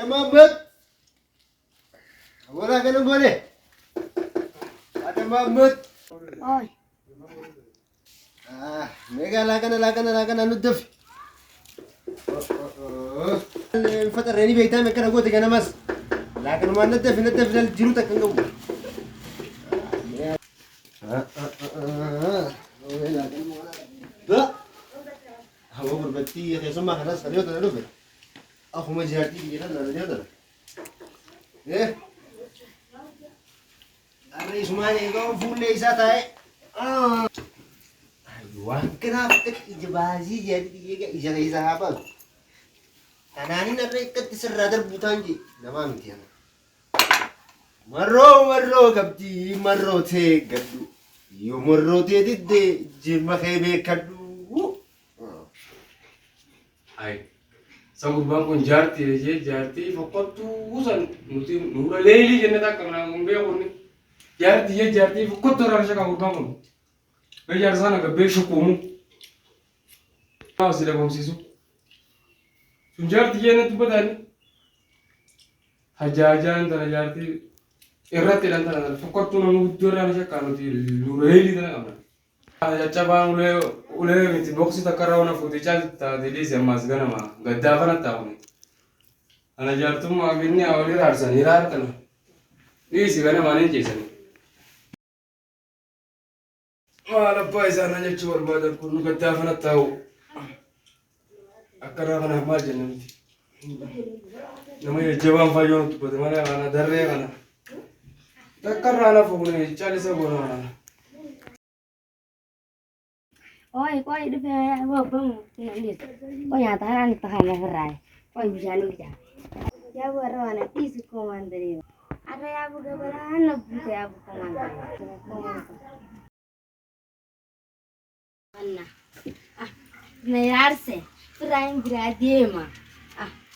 Ada Mahmud. Wala ka nang gole. Ada Mahmud. Oi. Mega lakan nuduf. الفترة اللي بيتها من كنا قلت أنا مس لكن ما ندف للجلوتك كنقول لا هو بربتي يا سما خلاص خليه ده لوبه أخو ما جاتي يلا ده إيه الرئيس ما يقوم فول ليس تاي أيوة كنا فتك إجبازي jadi إجازة apa Tanani narre ikat serra darbutanji nama mitiana marro kabdi marro te gaddu yo marro te didde jimma khebe kaddu ay sabu bangkon jarti fakottu usan nuti nura leili jennata kamna ngombe konni jarti fakottu rarsha ka bangkon be jar sana ga be shukumu awsile bomsisu sunjarti jenne tubadani hajajan tara jarti irratti dan tara fakottu no dura rarsha ka nuti nura leili dana kamna Jacaba ule miti boksi takara una futicha ta delisi amas ganama gaddafana tauni ana jartum aginni awli rarsan hirar kana isi ganama nen jesani wala paisa na jachu barbada kunu gaddafana tau akara kana majana miti namay jaban fayon tu padmana kana darre kana takara na fogune chalisa bona Oi, coi đi về vợ bông cái này coi nhà ta ăn ta hàng này rai coi bisa nih ya ya vừa này tí sự komandiri ada ya bu gabara na bu ya bu komandiri Anna na yarse prime gradema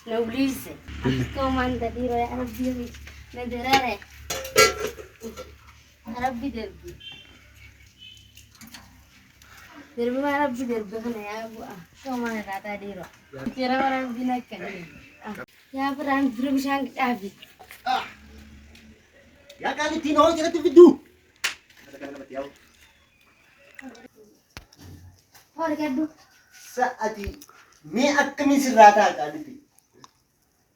na ulise komandiri ya rabbi na derare rabbi derbi Derby mana derby kana ya bu so mana tata diro tira orang bina kali ya peran drum sang abi ya kali tino kita tu vidu और क्या दू saati me akkamin sirrata kali ti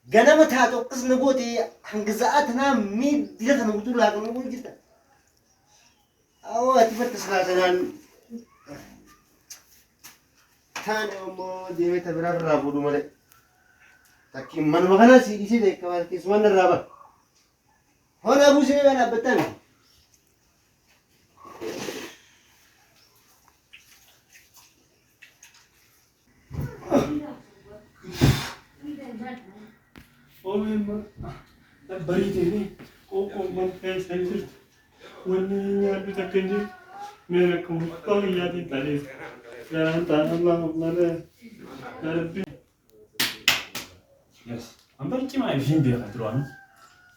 ganama ta to qisna goti hangzaatna me dilata nutu la kan ngun jita awa tibat salatan Tan mo dewe tabra rabu du male takki man magana si isi de kawal kisman raba hona abu se bana batan Omen bari tene ko man kai sai wani ya bi takenji mere ko ko ya di tare Jalan Allah mare Rabbi Yes. Ambar cuma film biar katruan.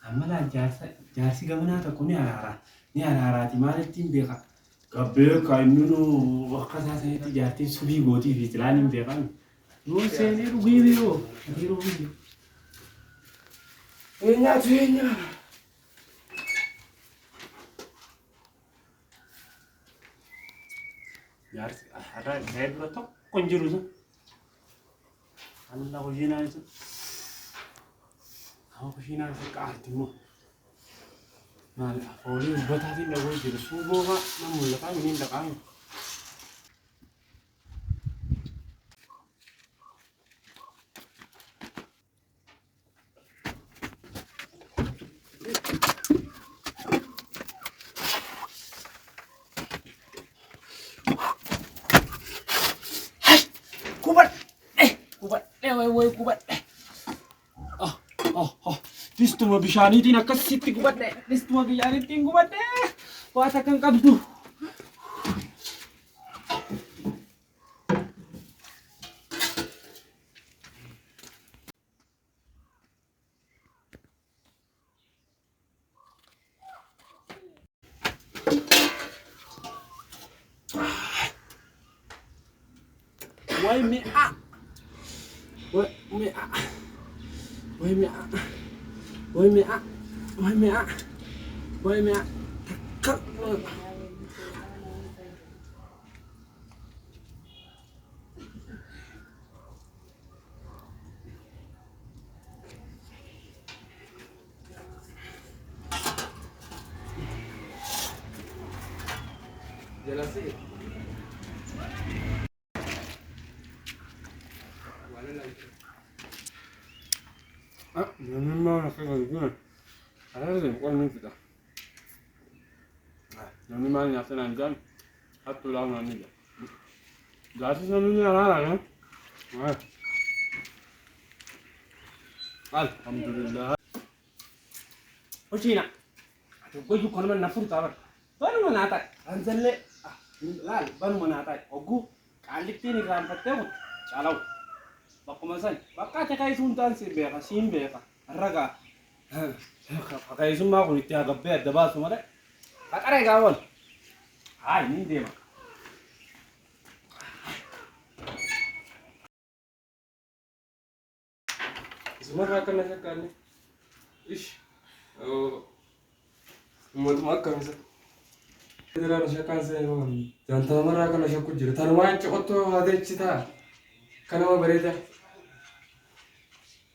Amala jarsi gamana ta kuni arara. Ni arara ti male tim biar. Kabir kai nunu wakasa saya ti jarti subi goti vitlani biar kan. No se ni rugi biyo. Ni rugi. Enya. Jarsi arara head betok konjuru tu. Allah kujina itu. Aku kujina itu kaartimu. Mal oli batati lagu jiru subo ka namun lekan ini lekan. Kubat. Distuma bishaniitiin akkasitti gubadhe. Distuma bishaniitiin gubadhe. Waa takkan qabdu. Wai me a. Woi mẹ, woi mẹ, woi mẹ, woi mẹ, cắt. Jelas sih. Ah, memang nak kena guna. Ada sih, bukan ni kita. Nanti mana yang saya nanti kan, satu lawan nanti je. Jadi sebenarnya apa lah? Alhamdulillah. Oh Cina, tu kau juga kan mana nafsu tawar. Baru mana atai, anjir le. Lal, baru mana atai. Ogu, kalik ni kan patut. Calau. Baku masan, baka cakai sultan sih beka, sim beka, raga. Pakai semua aku itu agak bed, debat semua deh. Kakak kawan. Hai, ni dia. Semua rakan nak kan? Ish, mau makan sih. Kita nak kan saya orang. Jangan tahu mana rakan nak kucing. Tahu mana cakap tu ada cita. Kenapa berita?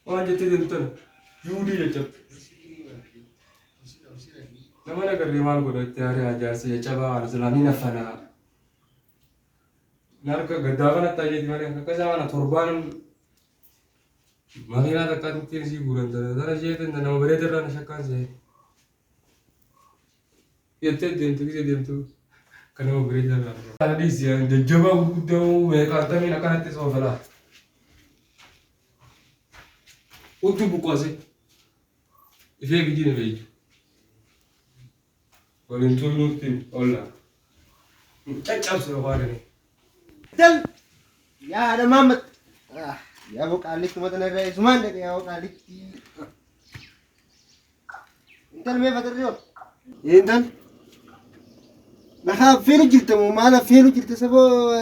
Orang jadi tentu. Yudi je. Namanya kerjaan aku dah tiada ajar saya coba harus lani nafana. Narka gadawan atau jadi mana? Kerjaan atau turban. Makina tak kan tiada sih bulan tu. Tapi saya tu nama berita orang syakkan saya. Ya tentu. Kenapa berita orang? Tadi siang dia jawab tu mereka kata ni nak nanti soal lah. Untuk buku sih. Saya begini begini. Kalau itu nutin, Allah. Cakap seorang ni. Dal. Ya ada Mamat. Ya aku kalik cuma tenaga dari Suman deh ya aku kalik. Intan me fatar dia. Intan. Nah, felu jirta mu mana felu jirta sabo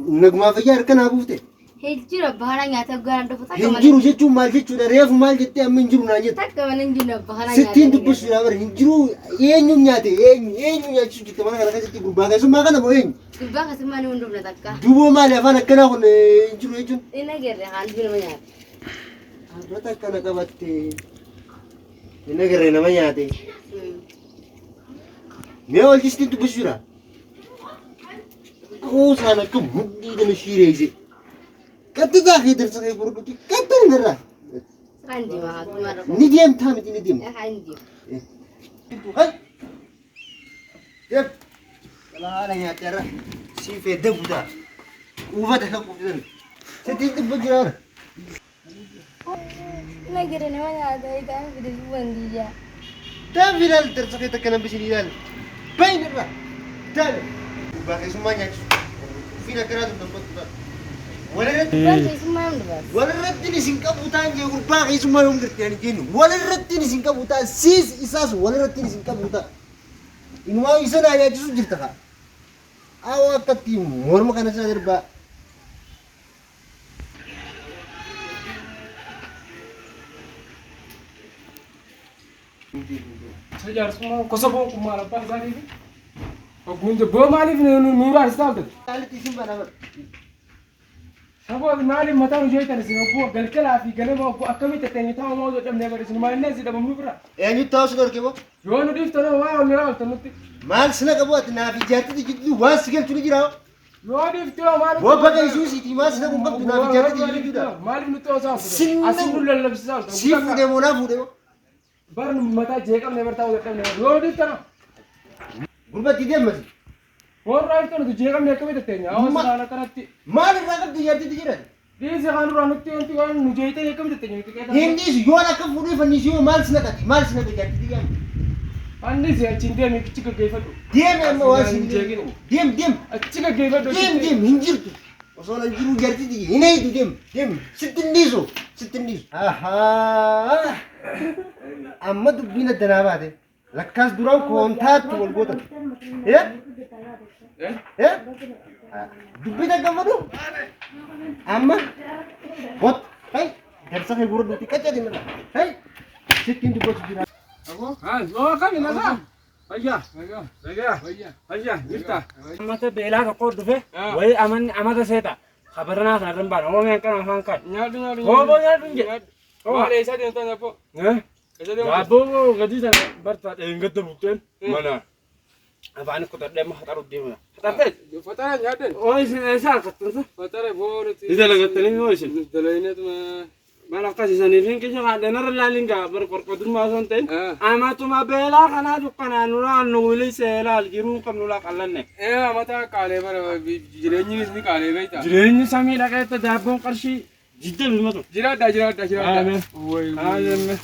nagma fajar kan abu te. Hejira bahana nyata ganda putaka. Hinjiru je cuma je cuma ref mal jette am hinjiru na je. Taka manenjina bahana nyata. Sittin tu bus na bar hinjiru enyu nyate enyu nya chu jitta mana kana sitti gurba ga suma kana bo enyu. Gurba ka suma ni undu taka. Dubo mal ya fana kana ko hinjiru ejun. Ina gerre hal bin manya. Adota kana ka batte. Ina gerre na manya te. Me wal sittin tu bus na. Ko sana ka muddi da shire je. Kata khidr sa khibur ko kata nara Andi ma gumara. nidiyam thamit nidiyam Andi. hai yep kala ana ya tara si fe dabuda uba da ko din sedin dubujara Ina gerre ne manya da ida bidu bandiya. ta viral ter sa kita kana bisilal bainara tal uba ke sumanya fina karatu tempat Bantu suma undu bas. wala rattini sinkabutan je urba ke suma yung gertiani jeni wala rattini sinkabutan sis isas wala rattini sinkabutan inwa isa na ya jisu jirta ka awa kati morma kana sa dirba Sejar semua kosong kumar apa tadi ni? Aku ni bawa malif ni nura istirahat. kali tisim barabar Sabo mali mata ujai tadi sih. Aku galkala api galam aku akami tetenya tahu mau jam ni baris ni mana sih dah bumbu pura. yani taws gor ke bo Jono dif tu na wah mira tu nanti. mal sina ka bo na fi jatti di jitu was sigel chuli jira Jono dif tu mana? wo baga isu si ti mas na kumbat na fi jatti di jitu da Mali ni tu asal. Sin- Asin dulu lelap sah. si fu de mo na fu de Baru mata jekam ni bertahu jekam ni. Jono dif tu na. gurba ti de mas Orang right tu na tu jekam ni akami tetenya. Awas na kanati. mal ra ka di jatti di jira Dia sekarang orang nanti kan nujai tu akami tetenya. Itu kata. hindi si yo na ka fu de fani si yo mal sina ka mal sina ka jatti di jira Andi sih cinta ni kecil kegefat. dem em was dem Kecil kegefat. dem hinjir tu osona jiru jatti di ini itu dem sittin diso aha amma dubbina danaba de lakkas duran kontat wal gota ya ya dubbina gamadu amma bot hai Darsa kay gurud nuti kaca di mana. Hey. Sikin di bos jira. Abo? oo kami nagaa fayyaa Nagaa. nagaa Wayya. fayyaa jirta ammata beelaa tokko dhufe Ah. wayi amata seeta kabaranaa kanarran baana oomeen kan afaan kan Nyaadhu nyaadhu. Hooboo nyaadhu hin jedhe. Maali eessa deemtan abbo? Eessa deemtan? Gaabboo gadii sana bartaa dheengadda bukteen mana afaan kutadhee ma haxaru deemna haxartee Fatara nyaadden. oo isin eessa harkattansa Fatara boonati. Ida lagattanii oo isin Dalaynetuma. mana akkasisaniifin keenya haadhanarra laalin gaa bar qorqotummaa osoo hin ta'in Ah. amatuma beelaa kanaa dukkanaa nulaa nu wili seelaal jiruu qabnulaa qallanne Amata qaalee bara jireenyinis ni qaalee beektaa? jireenyi samii dhaqeetta daabboon qarshii jiddan himatu Jiraadha jiraadha jiraadha. Aamen. haa jenne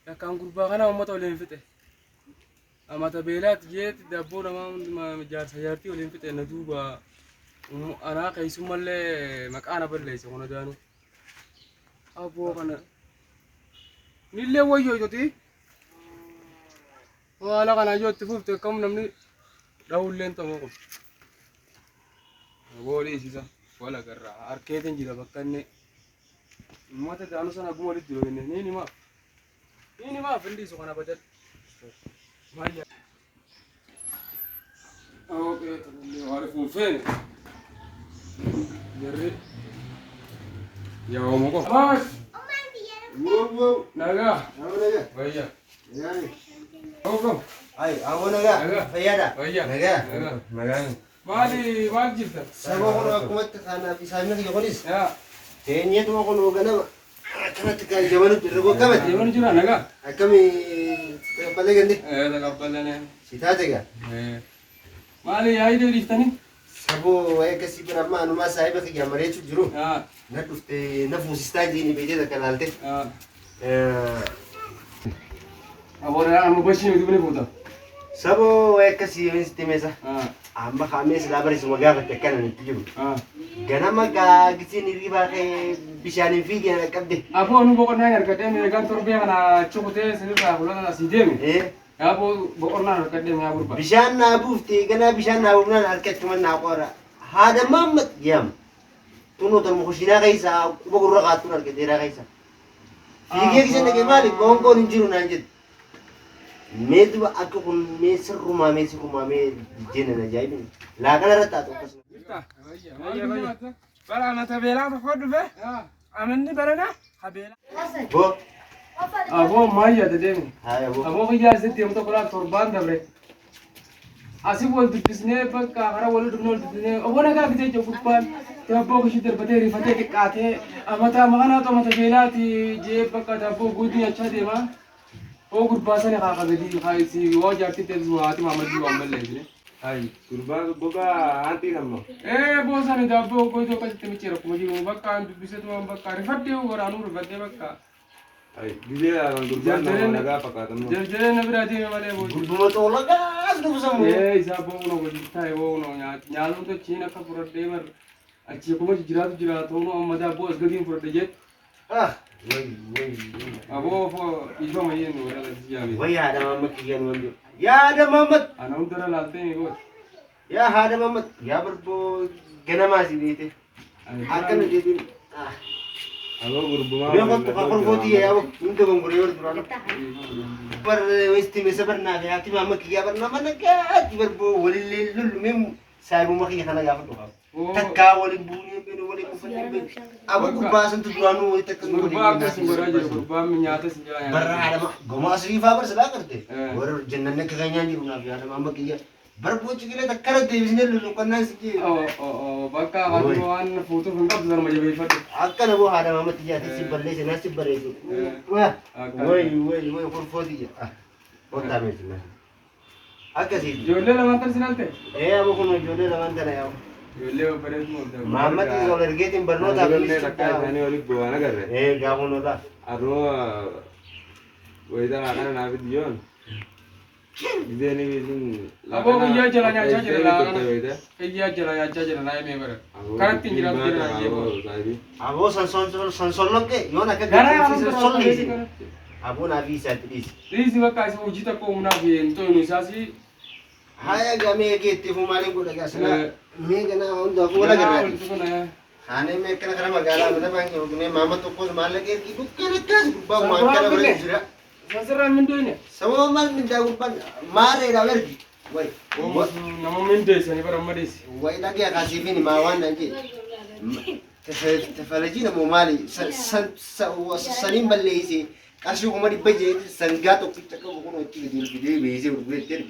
Yakkaan gurbaa kana uummata waliin fixe. Amata beelaatti jeetti dabboo namaa jaarsa jaartii waliin fixe na duuba anaa keessummallee maqaa na balleesse kuna daanu. Abboo kana nillee wayyoo joti. Haala kana yoo itti fufte akkam namni dhawulleen ta'uu qabu. Boolii isa wala garraa harkeetiin jira bakka inni uummata daanu sana akkuma walitti jiru inni ni himaa. Ini mah fendi so kana badal. Maya. Oke, terus harus mufin. Jadi ya ngomong kok. Mas. Wow. Naga. Apa naga? Maya. Yani. Ngomong. Ay, amo naga. Naga. Fayada. Maya. Naga. Naga. Mali, mal jirta. Sabo ko na kumat kana pisami na yonis. Ya. Tenya tu ako no ganama. Kana tika jamanu dirgo kamat. Gimana jura naga? Kami pale gandi. Tak kapal nih. Sita tega. Mali ya itu di sini. Sabo ay kasi berama anu mas ay baki jamare chu juru. Ya. Na dufte na fusista di ni beje da kanalte. Abora anu basi itu bener foto. Sabo ay kasi istimesa. Ah. Amma khamis labari sumaga tekan ni tiju. Ah. Ganama ka gisi ni riba ke bishani figi na kabde. Apo anu bokor na harkade me gan torbiya kana chukute sinira hulana sideme. Apo bokor na harkade me aburba. Bishan na bufti gana bishan na bufna harkat cuman na qora. Hada mammat yam. Tuno tar mukhshina kaisa bokor raqatun harkat dira kaisa. Figi gisi na gemali gongo ninjiru nanjid. Medu aku kun mesir rumah jena na jaibin. La kala rata to kas. bara amata beelaa tokko dhufe amanni barana habeela Bo. Apo maya de demi. Haya bo. Apo kaya sitti am to kala torban dabre. Asi bol dibisne bakka hara wal dubnol dibisne. Apo na kala kite jokutpan. Tabbo kishi darbate rifate ke kaate amata magana to mata beelati je bakka tabbo gudi acha dema. O gurbasa ne kaka gadi khaisi wo jarti te zuati mamadi wa malle. ay kurba boga anti nammo Bosa ne dabbo ko to kati temi chero ko jiru bakka dibise to bakka rifate o goranu rifate bakka. ay bile kurba na naga pakatammo Jere na birati me male bo. Guduma to laga du samu. Isa bo no go tai bo no nyalu to china ka pura de mar achi ko jiratu no amada bo asgadin pura de jet Ah. abo fo ijo ma yen wala la jami Wai hada mamat kian wandu. Ya hada mamat. ana udara lalte ni go Ya hada mamat. Ya berbo gana masih dite. Akan jadi. Ah. alo kurba Dia kok kakor koti ya bu. Unta bang berior durana. Per westi me sabarna ya ki mamat kiya barna mana ka ki berbo walil lul mem sai mu maki kana ya fatu. Takka walin bunyi beno walin kufatin ben. Abu kubasan tu duranu takka gurba ka simbara je gurba mi nyata sinjaya Barra ada mah, goma asli fabar sedang kerja. Baru jenengan kekayaan di rumah biar ada mama kia. Baru bocil kita tak kerja di sini lulu kena sih. oh bakka haduan foto hangkap dar ma je fat Akan abu ada mama tiga di sini sih nasi itu. Wah, woi kurfo dia. Ah, kota mesma. Akan sih. jolle la matar sinalte Abu kono jode lawan tanah ya. jolle pare mo Mama ti soler getin berno tapi. ne rakka jani oli goana garre Gamu nota. aro weda akana na bidiyon bideni bidin abo kaya jalanya acha jala weda kaya jalanya acha jala na me bara karat tinjira tinjira je bo Abu sansol lagi. Yo nak gara kerja sansol lagi. Abu nabi saya tulis. Risi bakka si ujita ko muna bien to no sasi Haya game ke tifu mali ko daga sana me gana on da ko daga Ane me kana kana magala mana bang ne mama to pos mal lagi ki dukkana kas gurba ma kana bare jira Sasira min doyne. sama mal min da gurban mare da verdi wai Nama min de sani bara madisi. wai da ya kasi fini ma wannan ke tafalajina mo mali sanin balle yise kashi kuma di baje sangato kita ka ko ti di video be yise urbe ter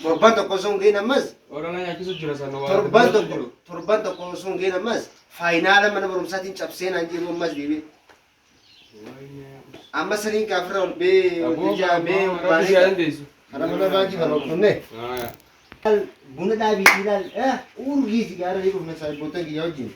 torban to ko son gena mas Orang nanya kisu jura sana wa. torban to ko son gena mas final mana barum satin chapsen anji mo mas bibi amma sanin kafra ul be ja be Bani jalan desu. ada mana bagi kalau kunne Ah. buna da bi tilal urgi sigara ibu mesal botang ki yauji